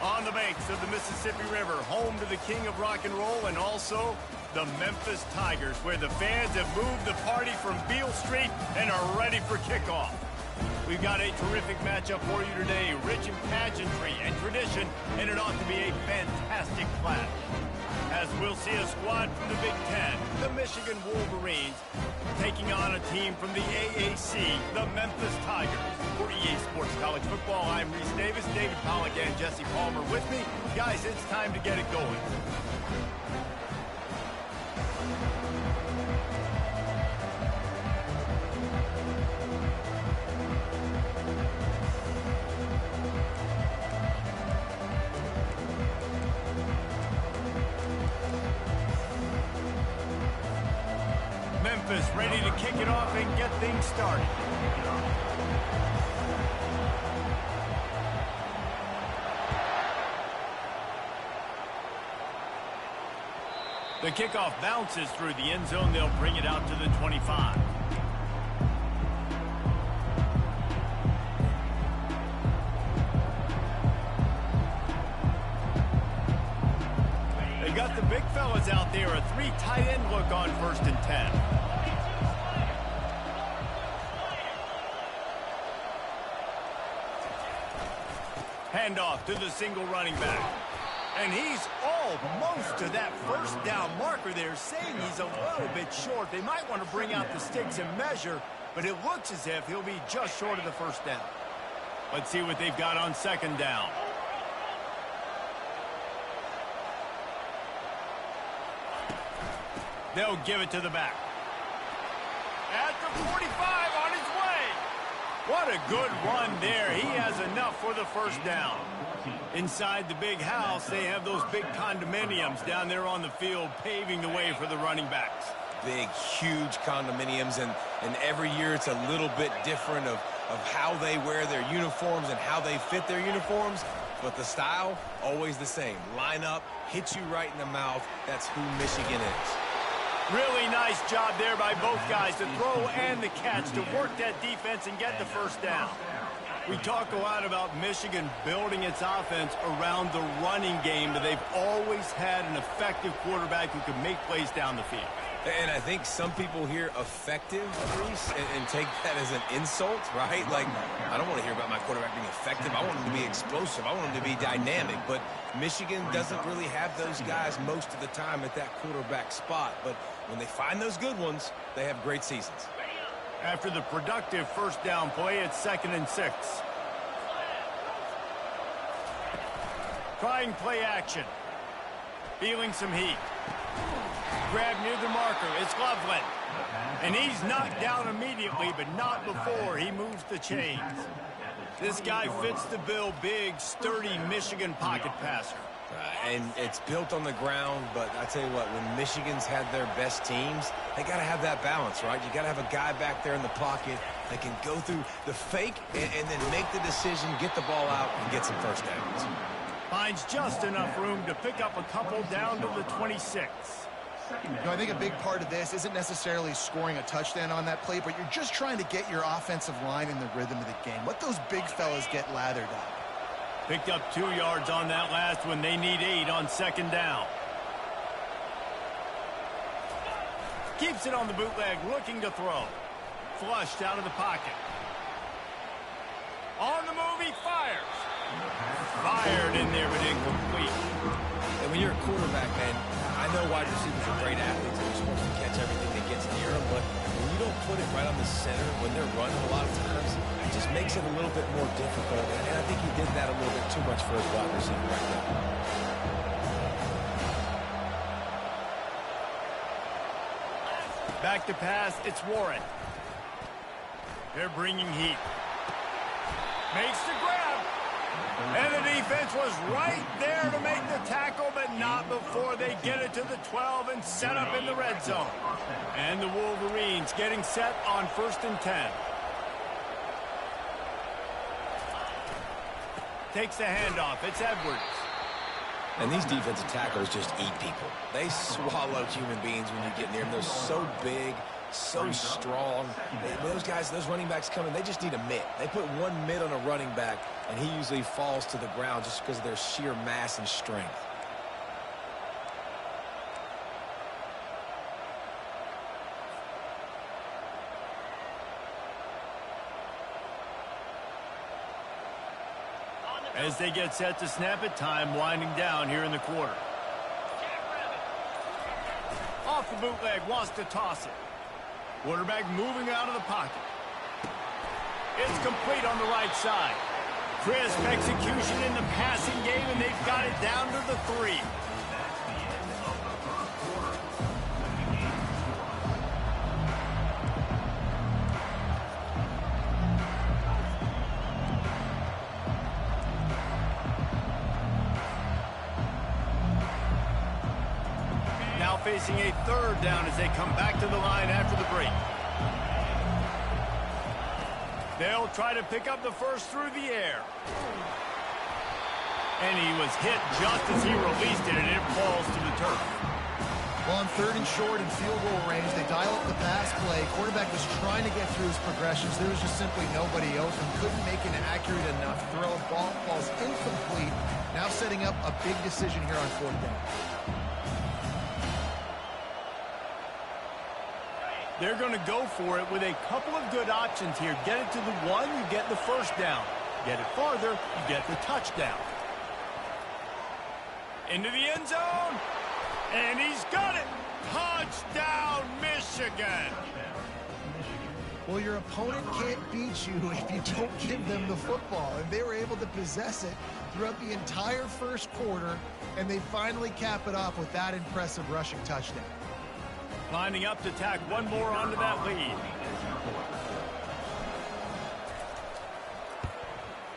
On the banks of the Mississippi River, home to the king of rock and roll and also the Memphis Tigers, where the fans have moved the party from Beale Street and are ready for kickoff. We've got a terrific matchup for you today, rich in pageantry and tradition, and it ought to be a fantastic clash. As we'll see a squad from the Big Ten, the Michigan Wolverines, taking on a team from the AAC, the Memphis Tigers. For EA Sports College Football, I'm Reese Davis, David Pollack, and Jesse Palmer with me. Guys, it's time to get it going. Memphis ready to kick it off and get things started. The kickoff bounces through the end zone. They'll bring it out to the 25. They got the big fellas out there. A 3 tight end look on 1st and 10. Handoff to the single running back. And he's almost to that first down marker there, saying he's a little bit short. They might want to bring out the sticks and measure, but it looks as if he'll be just short of the first down. Let's see what they've got on 2nd down. They'll give it to the back. At the 45, on his way. What a good run there. He has enough for the first down. Inside the big house, they have those big condominiums down there on the field paving the way for the running backs. Big, huge condominiums, and every year it's a little bit different of how they wear their uniforms and how they fit their uniforms. But the style, always the same. Line up, hit you right in the mouth. That's who Michigan is. Really nice job there by both guys, the throw and the catch, to work that defense and get the first down. We talk a lot about Michigan building its offense around the running game, but they've always had an effective quarterback who can make plays down the field. And I think some people hear effective, Reese, and take that as an insult, right? Like, I don't want to hear about my quarterback being effective. I want him to be explosive. I want him to be dynamic. But Michigan doesn't really have those guys most of the time at that quarterback spot. But when they find those good ones, they have great seasons. After the productive first down play, it's 2nd and 6. Trying play action. Feeling some heat. Grab near the marker. It's Loveland. And he's knocked down immediately, but not before he moves the chains. This guy fits the bill. Big, sturdy Michigan pocket passer. And it's built on the ground, but I tell you what, when Michigan's had their best teams, they got to have that balance, right? You got to have a guy back there in the pocket that can go through the fake and then make the decision, get the ball out, and get some first downs. Finds just enough room to pick up a couple down to the 26. You know, I think a big part of this isn't necessarily scoring a touchdown on that play, but you're just trying to get your offensive line in the rhythm of the game. Let those big fellas get lathered up. Picked up 2 yards on that last one. They need 8 on 2nd down. Keeps it on the bootleg, looking to throw. Flushed out of the pocket. On the move, he fires. Fired in there, but incomplete. And when you're a quarterback, man, I know wide receivers are great athletes and they're supposed to catch everything that gets near them, but when you don't put it right on the center when they're running a lot of times, it just makes it a little bit more difficult. And I think he did that a little bit too much for his wide receiver right there. Back to pass, it's Warren. They're bringing heat. Makes the grab. And the defense was right there to make the tackle, but not before they get it to the 12 and set up in the red zone. And the Wolverines getting set on 1st and 10. Takes the handoff. It's Edwards. And these defensive tackles just eat people. They swallow human beings when you get near them. They're so big, so strong. Those guys, those running backs coming, they just need a mitt. They put one mitt on a running back, and he usually falls to the ground just because of their sheer mass and strength. As they get set to snap it, time winding down here in the quarter. Off the bootleg, wants to toss it. Quarterback moving out of the pocket. It's complete on the right side. Crisp execution in the passing game, and they've got it down to the 3. Now facing a 3rd down as they come back to the line after the break. They'll try to pick up the first through the air. And he was hit just as he released it, and it falls to the turf. Well, on 3rd and short in field goal range, they dial up the pass play. Quarterback was trying to get through his progressions. There was just simply nobody open. Couldn't make an accurate enough throw. Ball falls incomplete. Now setting up a big decision here on 4th down. They're going to go for it with a couple of good options here. Get it to the 1, you get the first down. Get it farther, you get the touchdown. Into the end zone, and he's got it. Touchdown, Michigan. Well, your opponent can't beat you if you don't give them the football. And they were able to possess it throughout the entire first quarter, and they finally cap it off with that impressive rushing touchdown. Lining up to tack one more onto that lead.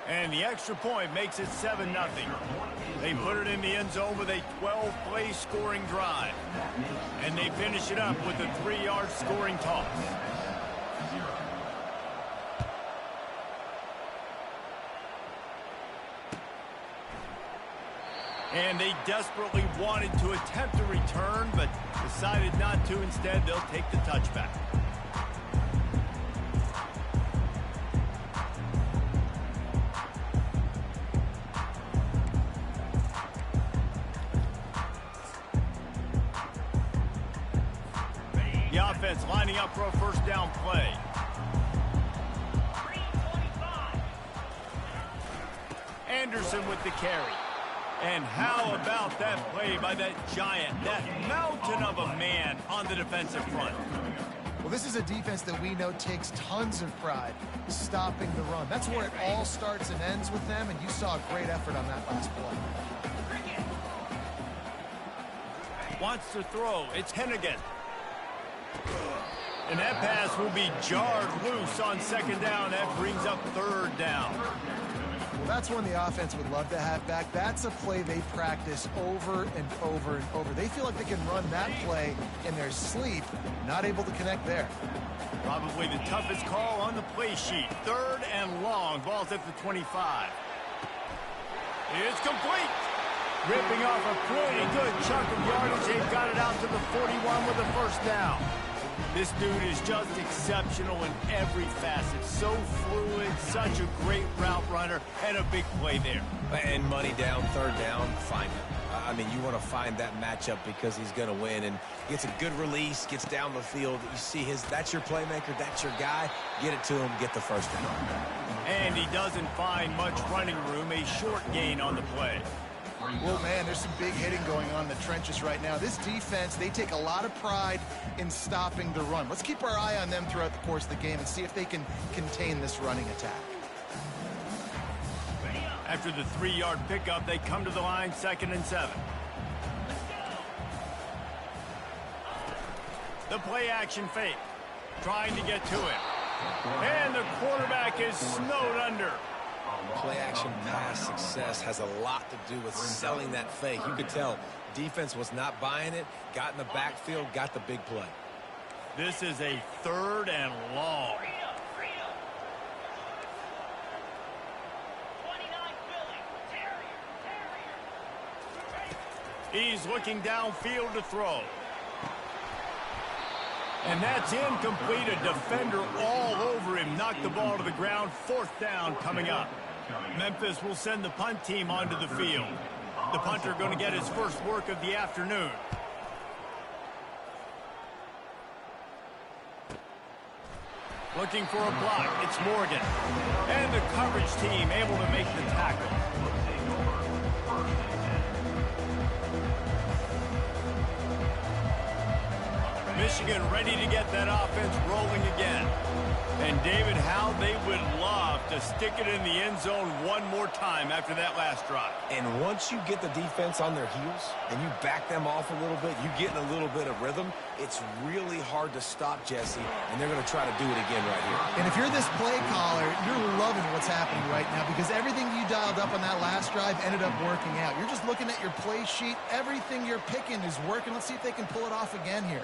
And the extra point makes it 7-0. They put it in the end zone with a 12-play scoring drive. And they finish it up with a 3-yard scoring toss. And they desperately wanted to attempt a return, but decided not to. Instead, they'll take the touchback. The offense lining up for a first down play. Anderson with the carry. And how about that play by that giant, that mountain of a man on the defensive front? Well, this is a defense that we know takes tons of pride stopping the run. That's where it all starts and ends with them, and you saw a great effort on that last play. Wants to throw. It's Hennigan. And that pass will be jarred loose on 2nd down. That brings up 3rd down. Well, that's one the offense would love to have back. That's a play they practice over and over and over. They feel like they can run that play in their sleep, not able to connect there. Probably the toughest call on the play sheet. 3rd and long. Ball's at the 25. It's complete. Ripping off a pretty good chunk of yardage. They've got it out to the 41 with a first down. This dude is just exceptional in every facet. So fluid, such a great route runner, and a big play there. And money down, 3rd down, find him. I mean, you want to find that matchup because he's going to win. And gets a good release, gets down the field. You see that's your playmaker, that's your guy. Get it to him, get the first down. And he doesn't find much running room. A short gain on the play. Well, man, there's some big hitting going on in the trenches right now. This defense, they take a lot of pride in stopping the run. Let's keep our eye on them throughout the course of the game and see if they can contain this running attack. After the 3-yard pickup, they come to the line, 2nd and 7. The play action fake, trying to get to it. And the quarterback is snowed under. Play action pass success has a lot to do with selling that fake. You could tell defense was not buying it, got in the backfield, got the big play. This is a 3rd and long. He's looking downfield to throw. And that's incomplete. A defender all over him. Knocked the ball to the ground. 4th down coming up. Memphis will send the punt team onto the field. The punter going to get his first work of the afternoon. Looking for a block. It's Morgan. And the coverage team able to make the tackle. Michigan ready to get that offense rolling again. And David, how they would love to stick it in the end zone one more time after that last drive. And once you get the defense on their heels and you back them off a little bit, you get in a little bit of rhythm, it's really hard to stop, Jesse, and they're going to try to do it again right here. And if you're this play caller, you're loving what's happening right now because everything you dialed up on that last drive ended up working out. You're just looking at your play sheet. Everything you're picking is working. Let's see if they can pull it off again here.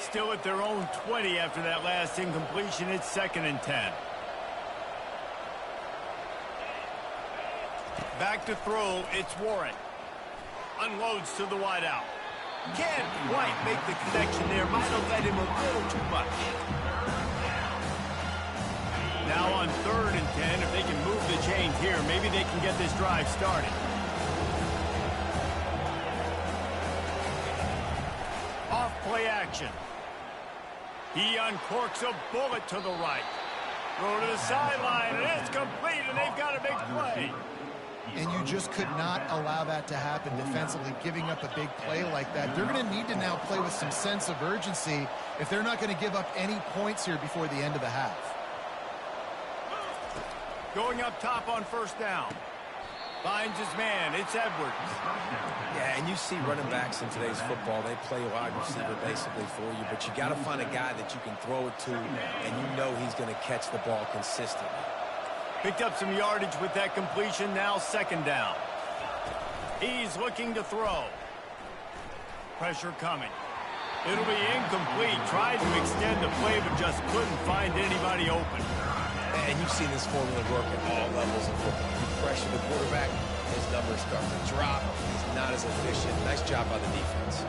Still at their own 20 after that last incompletion. It's 2nd and 10. Back to throw. It's Warren. Unloads to the wideout. Can't quite make the connection there. Might have led him a little too much. Now on 3rd and 10, if they can move the chains here, maybe they can get this drive started. Off play action. He uncorks a bullet to the right. Throw to the sideline, and it's complete, and they've got a big play. And you just could not allow that to happen defensively, giving up a big play like that. They're going to need to now play with some sense of urgency if they're not going to give up any points here before the end of the half. Going up top on 1st down. Finds his man. It's Edwards. Yeah, and you see running backs in today's football, they play wide receiver basically for you, but you got to find a guy that you can throw it to, and you know he's going to catch the ball consistently. Picked up some yardage with that completion. Now 2nd down. He's looking to throw. Pressure coming. It'll be incomplete. Tried to extend the play, but just couldn't find anybody open. And you've seen this formula work at all levels of football. You pressure the quarterback, his numbers start to drop. He's not as efficient. Nice job by the defense.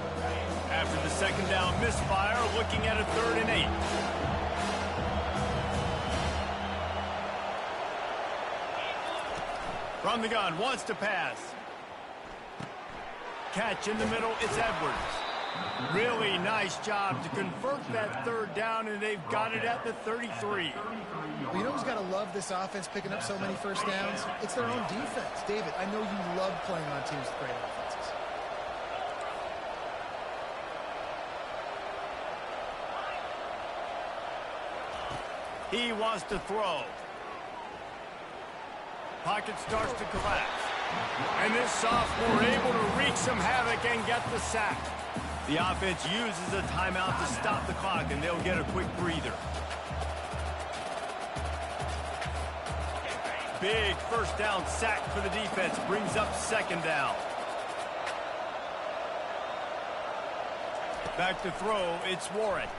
After the 2nd down misfire, looking at a 3rd and 8. From the gun, wants to pass. Catch in the middle, it's Edwards. Really nice job to convert that 3rd down, and they've got it at the 33. Well, you know who's got to love this offense picking up so many 1st downs? It's their own defense. David, I know you love playing on teams with great offenses. He wants to throw. Pocket starts to collapse. And this sophomore able to wreak some havoc and get the sack. The offense uses a timeout to stop the clock, and they'll get a quick breather. Big 1st down sack for the defense. Brings up 2nd down. Back to throw. It's Warren.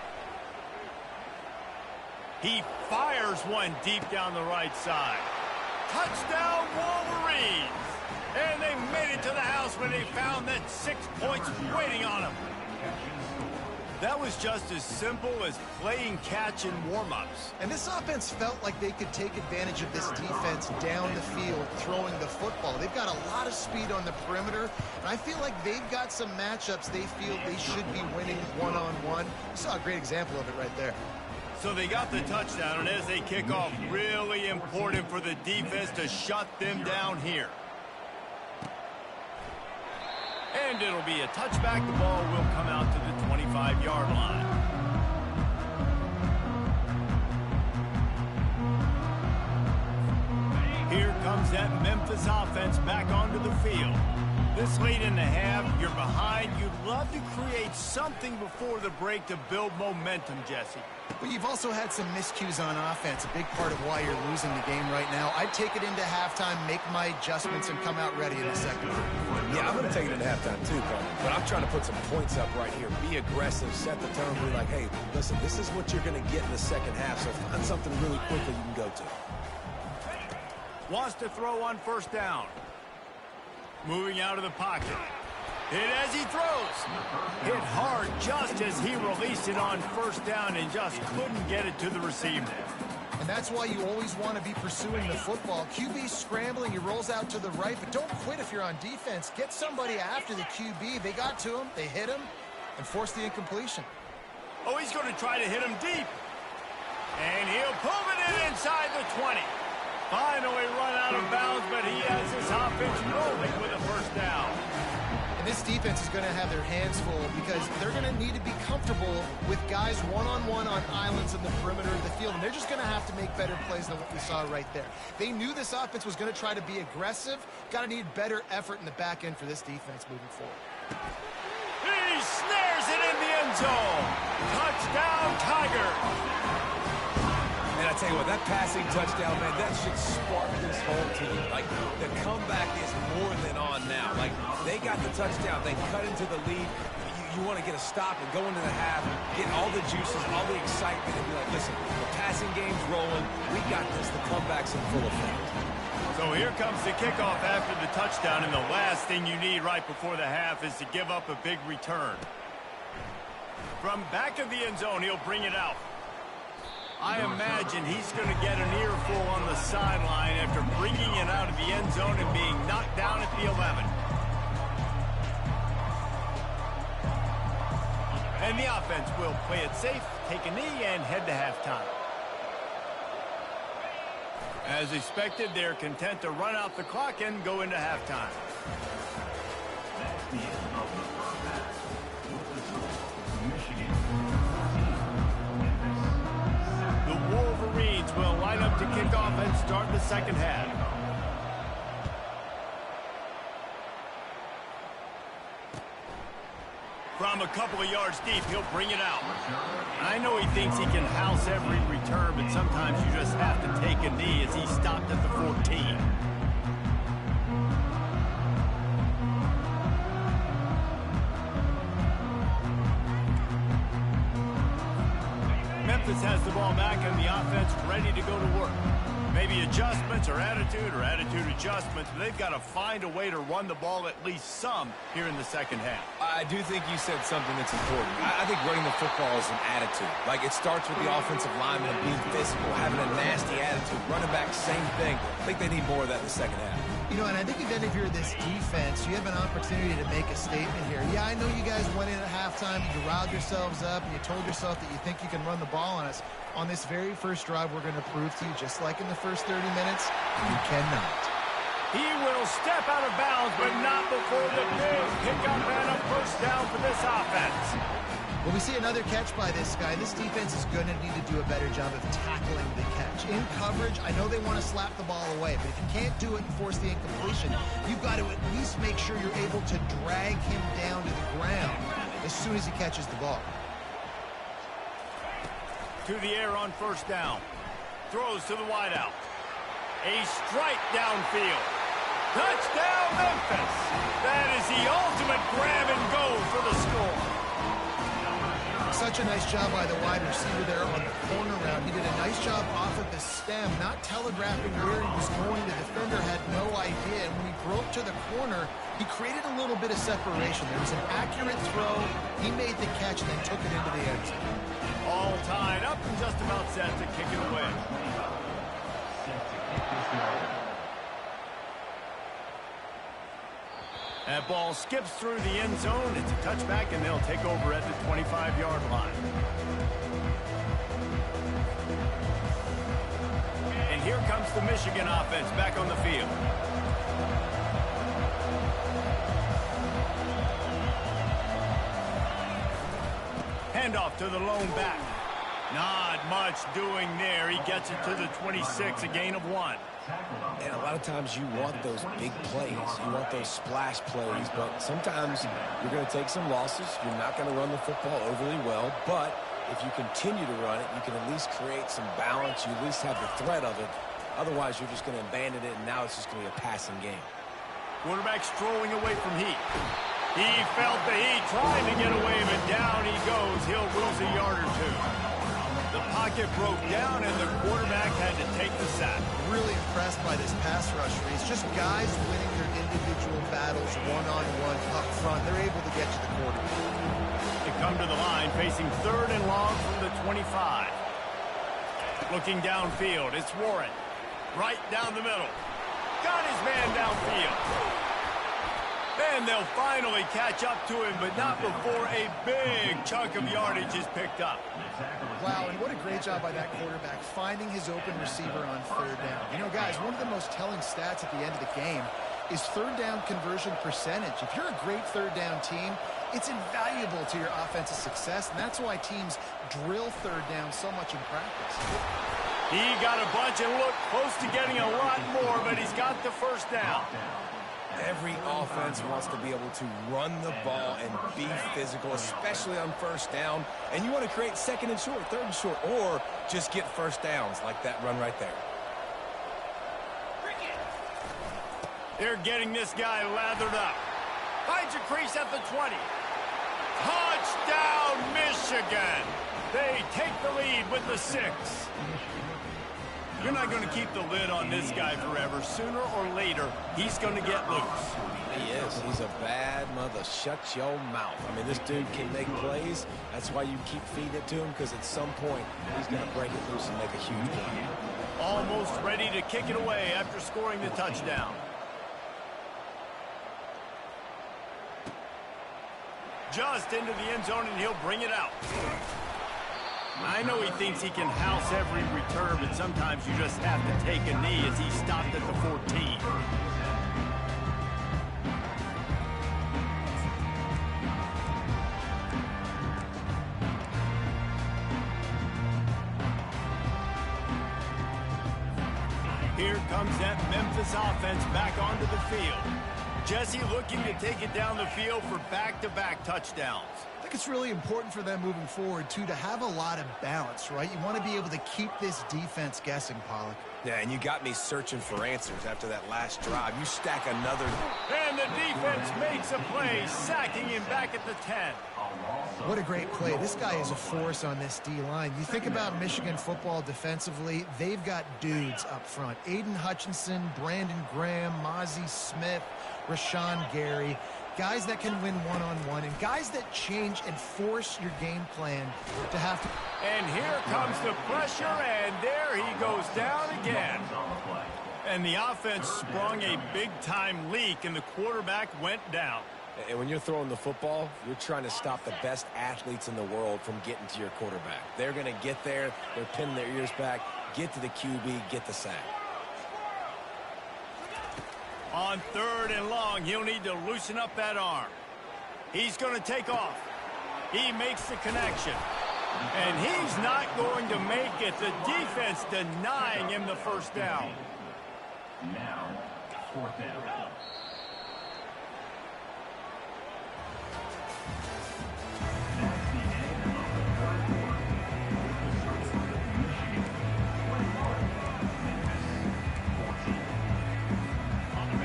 He fires one deep down the right side. Touchdown, Wolverines! And they made it to the house when they found that 6 points waiting on them. That was just as simple as playing catch in warm-ups. And this offense felt like they could take advantage of this defense down the field, throwing the football. They've got a lot of speed on the perimeter, and I feel like they've got some matchups they feel they should be winning one-on-one. You saw a great example of it right there. So they got the touchdown, and as they kick off, really important for the defense to shut them down here. And it'll be a touchback. The ball will come out to the 25-yard line. Here comes that Memphis offense back onto the field. This late in the half, you're behind. You'd love to create something before the break to build momentum, Jesse. But you've also had some miscues on offense, a big part of why you're losing the game right now. I'd take it into halftime, make my adjustments, and come out ready in the second. Yeah, I'm going to take it into halftime too, Carl. But I'm trying to put some points up right here. Be aggressive, set the tone, be like, hey, listen, this is what you're going to get in the second half, so find something really quickly you can go to. Wants to throw on 1st down. Moving out of the pocket. Hit as he throws. Hit hard just as he released it on first down and just couldn't get it to the receiver. And that's why you always want to be pursuing the football. QB scrambling, he rolls out to the right, but don't quit if you're on defense. Get somebody after the QB. They got to him, they hit him, and forced the incompletion. Oh, he's going to try to hit him deep. And he'll pull it in inside the 20. Finally run out of bounds, but he has his offense rolling with a first down. And this defense is going to have their hands full because they're going to need to be comfortable with guys one-on-one on islands in the perimeter of the field. And they're just going to have to make better plays than what we saw right there. They knew this offense was going to try to be aggressive. Got to need better effort in the back end for this defense moving forward. He snares it in the end zone. Touchdown, Tigers. And I tell you what, that passing touchdown, man, that should spark this whole team. Like, the comeback is more than on now. Like, they got the touchdown. They cut into the lead. You want to get a stop and go into the half, get all the juices, all the excitement, and be like, listen, the passing game's rolling. We got this. The comeback's in full effect. So here comes the kickoff after the touchdown, and the last thing you need right before the half is to give up a big return. From back of the end zone, he'll bring it out. I imagine he's going to get an earful on the sideline after bringing it out of the end zone and being knocked down at the 11. And the offense will play it safe, take a knee, and head to halftime. As expected, they're content to run out the clock and go into halftime. The Wolverines will line up to kick off and start the second half. From a couple of yards deep, he'll bring it out. I know he thinks he can house every return, but sometimes you just have to take a knee as he stopped at the 14. Memphis has the ball back and the offense ready to go to work. Maybe adjustments or attitude adjustments, but they've got to find a way to run the ball at least some here in the second half. I do think you said something that's important. I think running the football is an attitude. Like, it starts with the offensive lineman being physical, having a nasty attitude. Running back, same thing. I think they need more of that in the second half. You know, and I think even if you're this defense, you have an opportunity to make a statement here. Yeah, I know you guys went in at halftime, you riled yourselves up, and you told yourself that you think you can run the ball on us. On this very first drive, we're going to prove to you, just like in the first 30 minutes, you cannot. He will step out of bounds, but not before the big pickup and a first down for this offense. Well, we see another catch by this guy. This defense is going to need to do a better job of tackling the catch. In coverage, I know they want to slap the ball away, but if you can't do it and force the incompletion, you've got to at least make sure you're able to drag him down to the ground as soon as he catches the ball. To the air on first down. Throws to the wideout. A strike downfield. Touchdown, Memphis. That is the ultimate grab and go for the score. Such a nice job by the wide receiver there on the corner route. He did a nice job off of the stem, not telegraphing where he was going. The defender had no idea. And when he broke to the corner, he created a little bit of separation. There was an accurate throw. He made the catch and then took it into the end zone. All tied up and just about set to kick it away. That ball skips through the end zone. It's a touchback, and they'll take over at the 25-yard line. And here comes the Michigan offense back on the field. Handoff to the lone back. Not much doing there. He gets it to the 26, a gain of 1. And a lot of times you want those big plays. You want those splash plays. But sometimes you're going to take some losses. You're not going to run the football overly well. But if you continue to run it, you can at least create some balance. You at least have the threat of it. Otherwise, you're just going to abandon it, and now it's just going to be a passing game. Quarterback strolling away from heat. He felt the heat, trying to get away, but down he goes. He'll lose a yard or two. The pocket broke down, and the quarterback had to take the sack. Really impressed by this pass rush, Reese. Just guys winning their individual battles one-on-one up front. They're able to get to the quarterback. They come to the line, facing 3rd and long from the 25. Looking downfield, it's Warren. Right down the middle. Got his man downfield. And they'll finally catch up to him, but not before a big chunk of yardage is picked up. Wow, and what a great job by that quarterback finding his open receiver on 3rd down. You know, guys, one of the most telling stats at the end of the game is 3rd down conversion percentage. If you're a great 3rd down team, it's invaluable to your offensive success, and that's why teams drill 3rd down so much in practice. He got a bunch and looked close to getting a lot more, but he's got the 1st down. Every offense wants to be able to run the ball and be physical, especially on 1st down. And you want to create 2nd and short, 3rd and short, or just get 1st downs like that run right there. They're getting this guy lathered up. Finds a crease at the 20. Touchdown, Michigan! They take the lead with the 6. You're not going to keep the lid on this guy forever. Sooner or later, he's going to get loose. He is. He's a bad mother. Shut your mouth. I mean, this dude can make plays. That's why you keep feeding it to him, because at some point, he's going to break it loose and make a huge play. Almost ready to kick it away after scoring the touchdown. Just into the end zone, and he'll bring it out. I know he thinks he can house every return, but sometimes you just have to take a knee as he stopped at the 14. Here comes that Memphis offense back onto the field. Jesse looking to take it down the field for back-to-back touchdowns. I think it's really important for them moving forward, too, to have a lot of balance, right? You want to be able to keep this defense guessing, Pollock. Yeah, and you got me searching for answers after that last drive. You stack another. And the defense makes a play, sacking him back at the 10. What a great play. This guy is a force on this D-line. You think about Michigan football defensively, they've got dudes up front. Aiden Hutchinson, Brandon Graham, Mozzie Smith, Rashawn Gary. Guys that can win one-on-one and guys that change and force your game plan to have to. And here comes the pressure, and there he goes down again. And the offense sprung a big-time leak, and the quarterback went down. And when you're throwing the football, you're trying to stop the best athletes in the world from getting to your quarterback. They're going to get there. They're pinning their ears back, get to the QB, get the sack. On 3rd and long, he'll need to loosen up that arm. He's going to take off. He makes the connection. And he's not going to make it. The defense denying him the 1st down. Now, 4th down.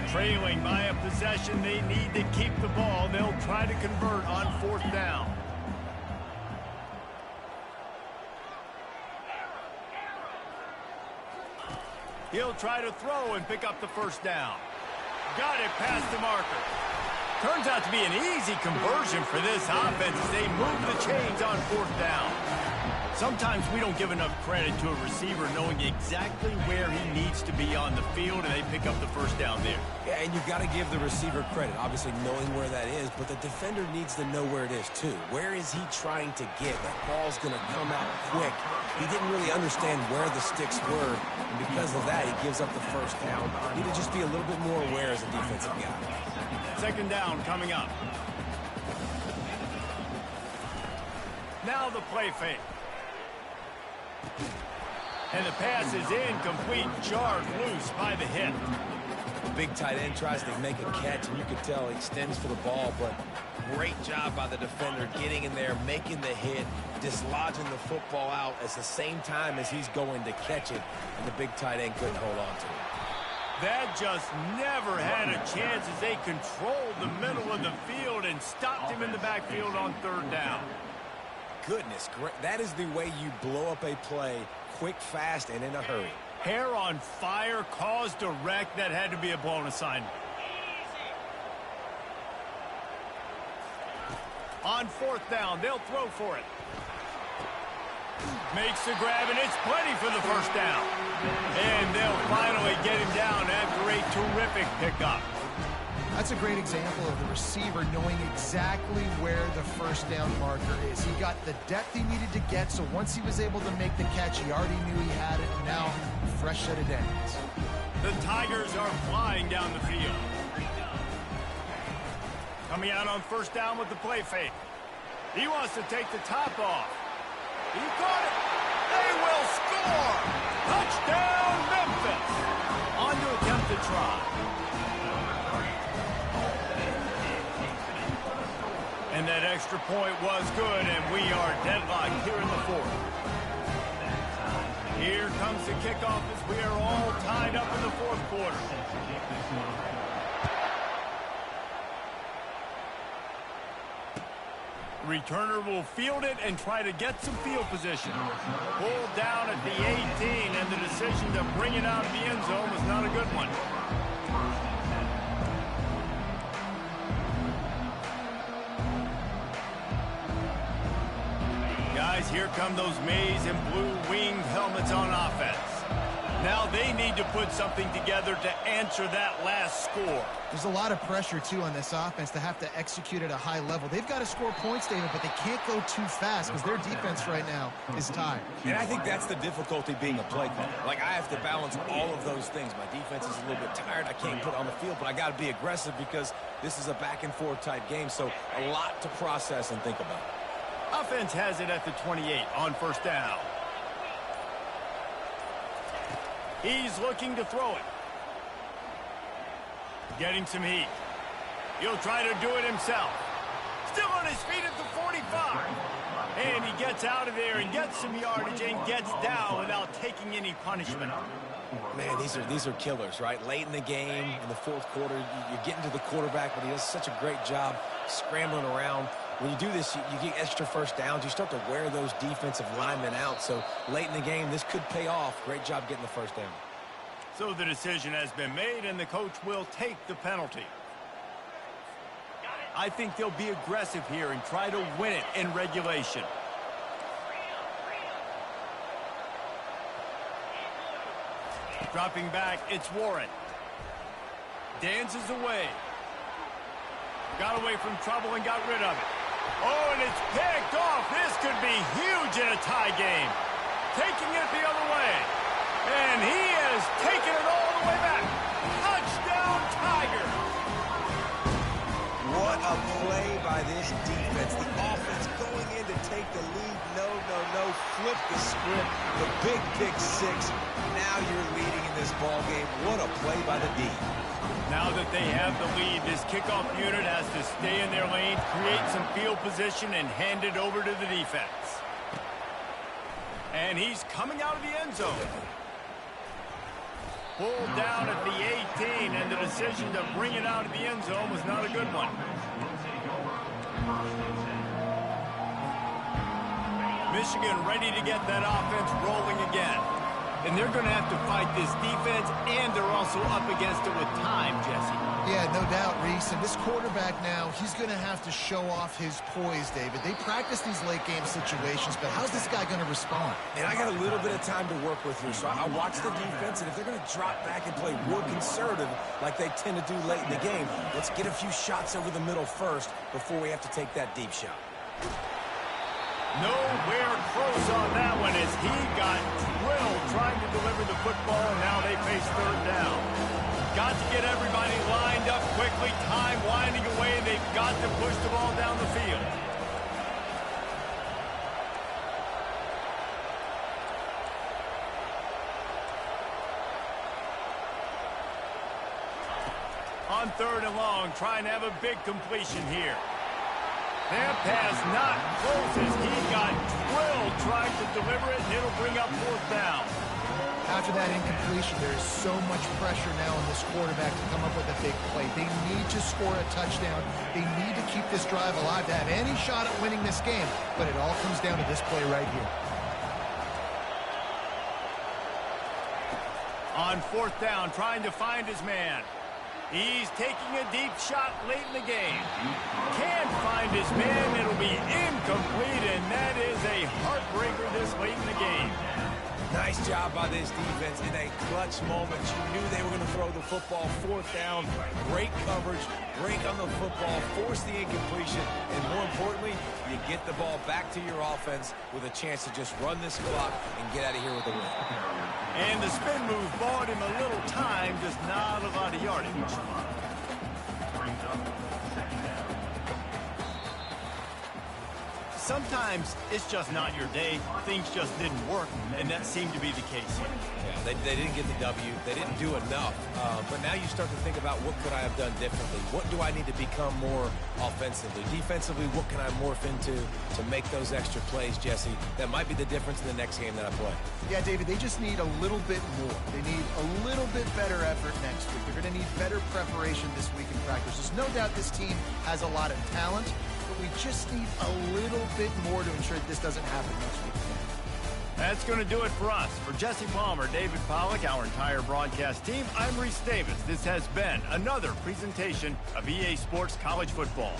Trailing by a possession, they need to keep the ball. They'll try to convert on 4th down. He'll try to throw and pick up the 1st down. Got it past the marker. Turns out to be an easy conversion for this offense as they move the chains on 4th down. Sometimes we don't give enough credit to a receiver knowing exactly where he needs to be on the field, and they pick up the 1st down there. Yeah, and you've got to give the receiver credit, obviously knowing where that is, but the defender needs to know where it is too. Where is he trying to get? That ball's going to come out quick. He didn't really understand where the sticks were, and because of that, he gives up the 1st down. You need to just be a little bit more aware as a defensive guy. 2nd down coming up. Now the play fake. And the pass is incomplete, jarred loose by the hit. The big tight end tries to make a catch, and you can tell he extends for the ball, but great job by the defender getting in there, making the hit, dislodging the football out at the same time as he's going to catch it, and the big tight end couldn't hold on to it. That just never had a chance as they controlled the middle of the field and stopped him in the backfield on 3rd down. goodness. That is the way you blow up a play quick, fast, and in a hurry. Hair on fire, caused a wreck. That had to be a blown assignment. On fourth down, they'll throw for it. Makes the grab, and it's plenty for the first down. And they'll finally get him down after a terrific pickup. That's a great example of the receiver knowing exactly where the first down marker is. He got the depth he needed to get, so once he was able to make the catch, he already knew he had it, and now fresh set of downs. The Tigers are flying down the field. Coming out on first down with the play fake. He wants to take the top off. He got it. They will score. Touchdown, Memphis. On to attempt the try. And that extra point was good, and we are deadlocked here in the fourth. Here comes the kickoff as we are all tied up in the fourth quarter. Returner will field it and try to get some field position. Pulled down at the 18, and the decision to bring it out of the end zone was not a good one. Guys, here come those maize and blue winged helmets on offense. Now they need to put something together to answer that last score. There's a lot of pressure, too, on this offense to have to execute at a high level. They've got to score points, David, but they can't go too fast because their defense right now is tired. And I think that's the difficulty being a play caller. Like, I have to balance all of those things. My defense is a little bit tired. I can't put on the field, but I got to be aggressive because this is a back-and-forth type game, so a lot to process and think about. Offense has it at the 28 on first down. He's looking to throw it. Getting some heat. He'll try to do it himself. Still on his feet at the 45. And he gets out of there and gets some yardage and gets down without taking any punishment. Man, these are killers, right? Late in the game, in the fourth quarter, you're getting to the quarterback, but he does such a great job scrambling around. When you do this, you get extra first downs. You start to wear those defensive linemen out. So late in the game, this could pay off. Great job getting the first down. So the decision has been made, and the coach will take the penalty. I think they'll be aggressive here and try to win it in regulation. Dropping back, it's Warren. Dances away. Got away from trouble and got rid of it. Oh, and it's picked off. This could be huge in a tie game. Taking it the other way. And he has taken it all the way back. Touchdown, Tigers. What a play by this defense. The offense going in to take the lead. No. Flip the script. The big pick six. Now you're leading in this ball game. What a play by the D. Now that they have the lead, this kickoff unit has to stay in their lane, create some field position, and hand it over to the defense. And he's coming out of the end zone. Pulled down at the 18, and the decision to bring it out of the end zone was not a good one. Michigan ready to get that offense rolling again. And they're going to have to fight this defense, and they're also up against it with time, Jesse. Yeah, no doubt, Reese. And this quarterback now, he's going to have to show off his poise, David. They practice these late-game situations, but how's this guy going to respond? And I got a little bit of time to work with here, so I watch the defense, and if they're going to drop back and play real conservative like they tend to do late in the game, let's get a few shots over the middle first before we have to take that deep shot. Nowhere close on that one as he got drilled trying to deliver the football, and now they face third down. Got to get everybody lined up quickly, time winding away. They've got to push the ball down the field. On third and long, trying to have a big completion here. That pass not close as he got drilled trying to deliver it, and it'll bring up fourth down. After that incompletion, there is so much pressure now on this quarterback to come up with a big play. They need to score a touchdown. They need to keep this drive alive to have any shot at winning this game. But it all comes down to this play right here. On fourth down, trying to find his man. He's taking a deep shot late in the game. Can't find his man. It'll be incomplete, and that is a heartbreaker this late in the game. Nice job by this defense in a clutch moment. You knew they were going to throw the football. Fourth down, great coverage, break on the football, force the incompletion, and more importantly, you get the ball back to your offense with a chance to just run this clock and get out of here with a win. And the spin move bought him a little time, just not a lot of yardage. Sometimes it's just not your day. Things just didn't work, and that seemed to be the case here. Yeah, they didn't get the W. They didn't do enough. But now you start to think about what could I have done differently? What do I need to become more offensively? Defensively, what can I morph into to make those extra plays, Jesse? That might be the difference in the next game that I play. Yeah, David, they just need a little bit more. They need a little bit better effort next week. They're going to need better preparation this week in practice. There's no doubt this team has a lot of talent, but we just need a little bit more to ensure that this doesn't happen next week. That's going to do it for us. For Jesse Palmer, David Pollack, our entire broadcast team, I'm Reese Davis. This has been another presentation of EA Sports College Football.